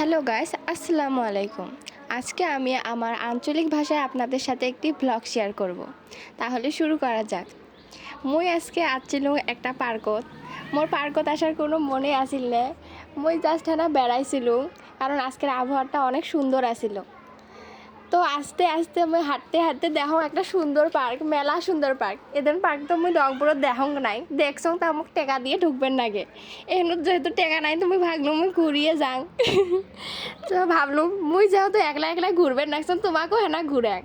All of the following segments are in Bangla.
হ্যালো গাইস, আসসালামু আলাইকুম। আজকে আমি আমার আঞ্চলিক ভাষায় আপনাদের সাথে একটি ব্লগ শেয়ার করব। তাহলে শুরু করা যাক। মই আজকে আসছিল একটা পার্কত। মোর পার্কত আসার কোনো মনে আসিল না। মই জাস্ট হেনা বেড়াইছিলো, কারণ আজকের আবহাওয়াটা অনেক সুন্দর আসিল। তো আস্তে আস্তে আমি হাঁটতে হাঁটতে দেখো একটা সুন্দর পার্ক, মেলা সুন্দর পার্ক। এদের পার্ক তো মুই রংপুরত দেখং নাই, দেখছো তা মোক টেকা দিয়ে ঢুকবেন নাগে। এখানে যেহেতু টেকা নাই তুমি ভাবলো মুই ঘুরিয়ে যাং। তো ভাবলাম মুই যেহেতু একলা একলা ঘুরবেন নাকছেন, তোমাকেও হেনা ঘুরাং।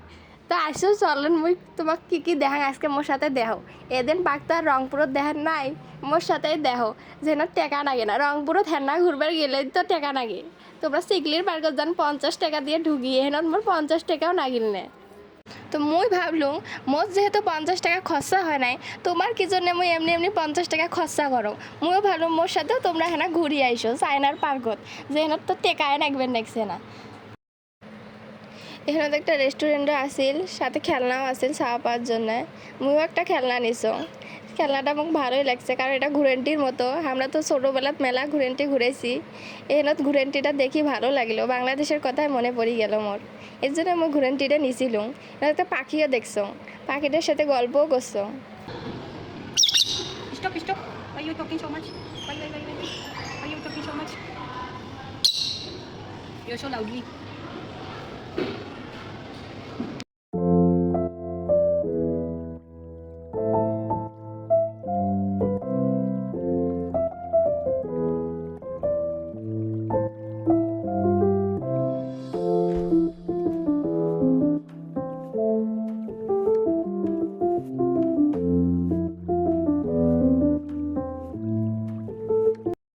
তো আসো চলেন মুই তোমাক কি কি দেখাং আজকে মোর সাথে দেখো। এদিন পার্ক তো আর রংপুরত দেখার নাই, মোর সাথেই দেখো যে না টেকা নাগে না। রংপুরত হেনা ঘুরবার গেলে তো টেকা নাগে। তোমরা সিগলির পার্কত যান 50 টাকা দিয়ে ঢুকি, হেনত মোর 50 টাকাও নাগিল নে। তো মুই ভাবলুম মোর যেহেতু 50 টাকা খরচা হয় নাই, তোমার কি জন্য মুই এমনি এমনি 50 টাকা খরচা করো। মুইও ভাবলুম মোর সাথেও তোমরা হেনা ঘুরি আইসো চায়নার পার্কত, যে হেনত তো টেকায় নাকবেন নাকছে না। এখানে একটা রেস্টুরেন্টও আসিল, সাথে খেলনাও আসিল চাওয়া পাওয়ার জন্য। মুইও একটা খেলনা নিছো। খেলনাটা মোক ভালোই লাগছে, কারণ এটা ঘুরেন্টির মতো। আমরা তো ছোটোবেলাত মেলা ঘুরেন্টি ঘুরেছি। এখানত ঘুরেন্টিটা দেখি ভালো লাগলো, বাংলাদেশের কথাই মনে পড়ি গেল মোর। এর জন্য আমি ঘুরেন্টিটা নিছিলুম। এখানে একটা পাখিও দেখছো, পাখিটার সাথে গল্পও করছো। Stop, stop. Why you talking so much? Why? Why you talking so much? You're so loudly.